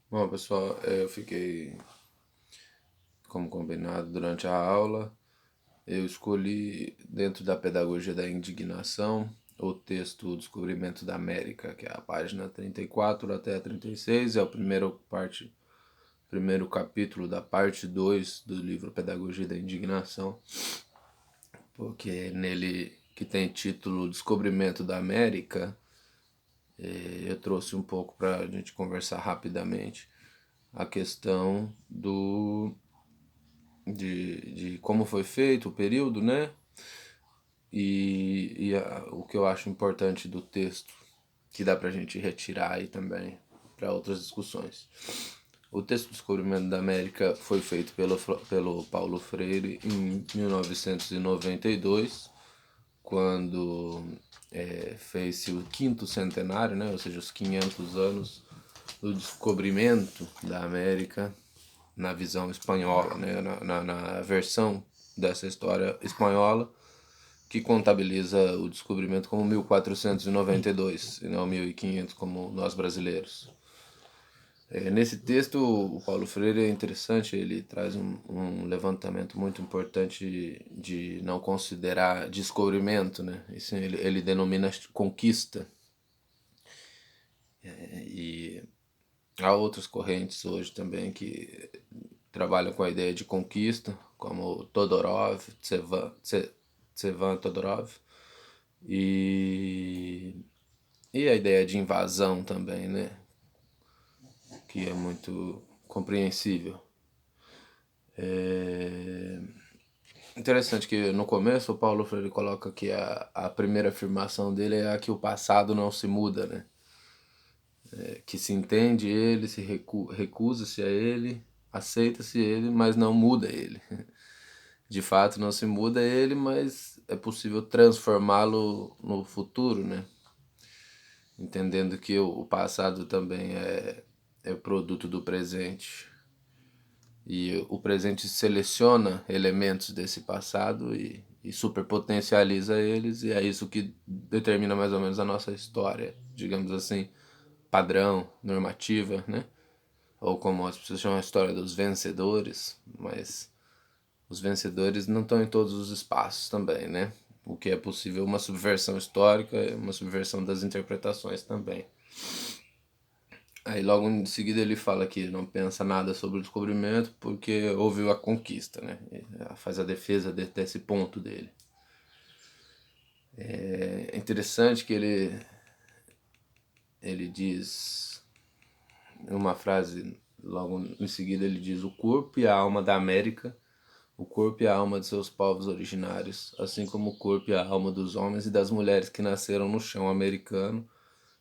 Bom, pessoal, eu fiquei como combinado durante a aula. Eu escolhi, dentro da pedagogia da indignação, o texto O Descobrimento da América, que é a página 34 até a 36, é o primeiro capítulo da parte 2 do livro Pedagogia da Indignação, porque nele, que tem título Descobrimento da América, eu trouxe um pouco para a gente conversar rapidamente a questão de como foi feito o período, né? O que eu acho importante do texto, que dá pra gente retirar aí também para outras discussões. O texto do Descobrimento da América foi feito pelo Paulo Freire em 1992, quando fez-se o quinto centenário, né? Ou seja, os 500 anos do descobrimento da América na visão espanhola, né? Na versão dessa história espanhola, que contabiliza o descobrimento como 1492 e não 1500 como nós brasileiros. Nesse texto, o Paulo Freire é interessante, ele traz um levantamento muito importante de não considerar descobrimento, né? Isso ele denomina conquista. E há outras correntes hoje também que trabalham com a ideia de conquista, como Todorov, Tsevan Todorov, e, e a ideia de invasão também, né? Que é muito compreensível. É interessante que no começo o Paulo Freire coloca que a primeira afirmação dele é a que o passado não se muda, né? Que se entende ele, recusa-se a ele, aceita-se ele, mas não muda ele. De fato não se muda ele, mas é possível transformá-lo no futuro, né? Entendendo que o passado também é produto do presente. E o presente seleciona elementos desse passado e superpotencializa eles, e é isso que determina mais ou menos a nossa história, digamos assim, padrão, normativa, né? Ou como as pessoas chamam a história dos vencedores, mas os vencedores não estão em todos os espaços também, né? O que é possível uma subversão histórica, uma subversão das interpretações também. Aí logo em seguida ele fala que não pensa nada sobre o descobrimento porque houve a conquista, né? Faz a defesa desse ponto dele. É interessante que ele diz uma frase, logo em seguida ele diz: o corpo e a alma da América, o corpo e a alma de seus povos originários, assim como o corpo e a alma dos homens e das mulheres que nasceram no chão americano,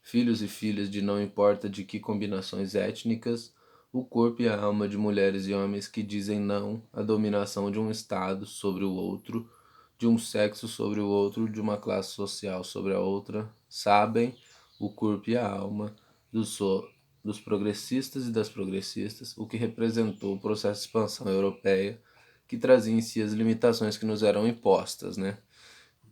filhos e filhas de não importa de que combinações étnicas, o corpo e a alma de mulheres e homens que dizem não à dominação de um Estado sobre o outro, de um sexo sobre o outro, de uma classe social sobre a outra, sabem, o corpo e a alma dos, dos progressistas e das progressistas, o que representou o processo de expansão europeia que trazia em si as limitações que nos eram impostas, né?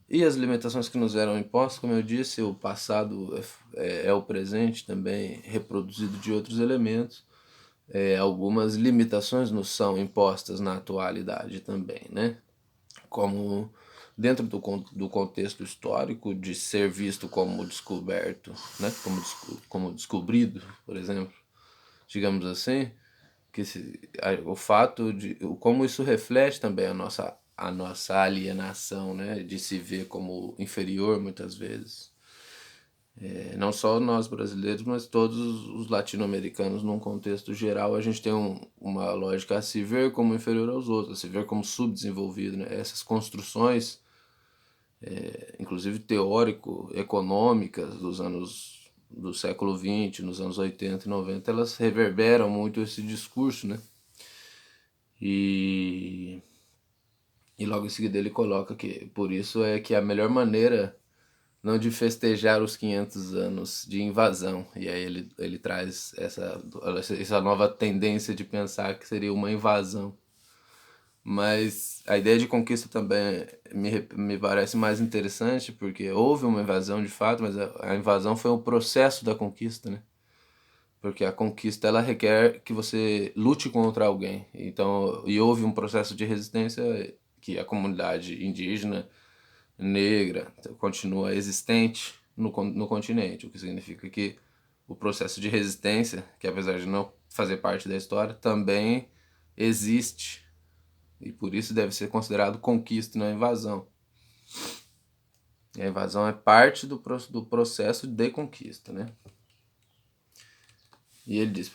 E as limitações que nos eram impostas, como eu disse, o passado é o presente também, reproduzido de outros elementos. Algumas limitações nos são impostas na atualidade também, né? Como dentro do contexto histórico de ser visto como descoberto, né? Como descobrido, por exemplo, digamos assim, que o fato de como isso reflete também a nossa alienação, né, de se ver como inferior muitas vezes. Não só nós brasileiros, mas todos os latino-americanos num contexto geral, a gente tem uma lógica a se ver como inferior aos outros, a se ver como subdesenvolvido, né? Essas construções, inclusive teórico-econômicas do século XX, nos anos 80 e 90, elas reverberam muito esse discurso, né? E, e logo em seguida ele coloca que por isso é que a melhor maneira não de festejar os 500 anos de invasão. E aí ele traz essa nova tendência de pensar que seria uma invasão. Mas a ideia de conquista também me parece mais interessante, porque houve uma invasão de fato, mas a invasão foi o processo da conquista, né? porque a conquista ela requer que você lute contra alguém. Então, e houve um processo de resistência que a comunidade indígena negra continua existente no continente, o que significa que o processo de resistência, que apesar de não fazer parte da história, também existe e por isso deve ser considerado conquista e não invasão. E a invasão é parte do processo de conquista, né? E ele diz,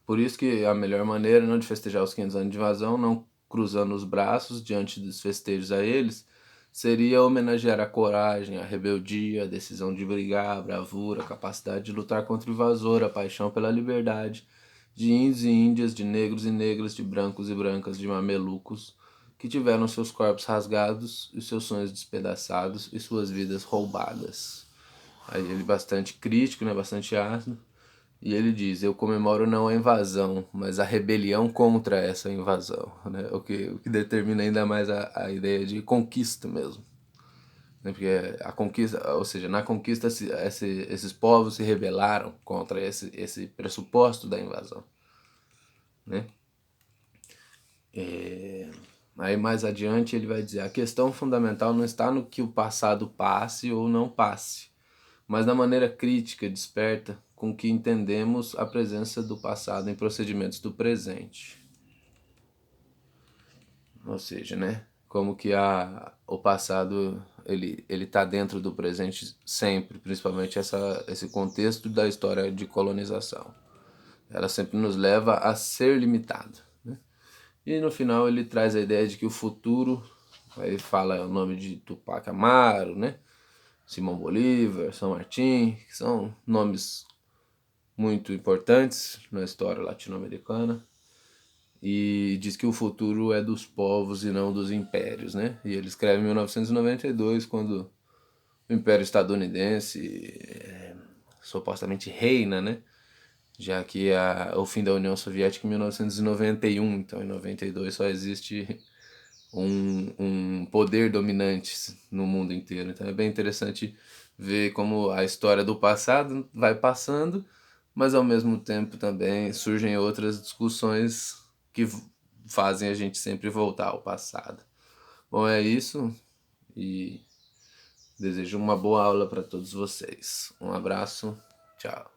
por isso que a melhor maneira não de festejar os 500 anos de invasão, não cruzando os braços diante dos festejos a eles, seria homenagear a coragem, a rebeldia, a decisão de brigar, a bravura, a capacidade de lutar contra o invasor, a paixão pela liberdade, de índios e índias, de negros e negras, de brancos e brancas, de mamelucos, que tiveram seus corpos rasgados e seus sonhos despedaçados e suas vidas roubadas. Aí ele bastante crítico, né, bastante ácido. E ele diz, eu comemoro não a invasão, mas a rebelião contra essa invasão, né? O que determina ainda mais a ideia de conquista mesmo. Né? Porque a conquista, ou seja, na conquista esses povos se rebelaram contra esse pressuposto da invasão. Né? Aí mais adiante ele vai dizer, a questão fundamental não está no que o passado passe ou não passe, mas na maneira crítica, desperta, com que entendemos a presença do passado em procedimentos do presente. Ou seja, né? Como que o passado ele tá dentro do presente sempre, principalmente esse contexto da história de colonização. Ela sempre nos leva a ser limitado. Né? E no final ele traz a ideia de que o futuro, aí fala o nome de Tupac Amaru, né? Simão Bolívar, São Martin, que são nomes muito importantes na história latino-americana, e diz que o futuro é dos povos e não dos impérios, né? E ele escreve em 1992, quando o Império Estadunidense supostamente reina, né? Já que o fim da União Soviética em 1991, então em 92 só existe um poder dominante no mundo inteiro. Então é bem interessante ver como a história do passado vai passando, mas ao mesmo tempo também surgem outras discussões que fazem a gente sempre voltar ao passado. Bom, é isso e desejo uma boa aula para todos vocês. Um abraço, tchau.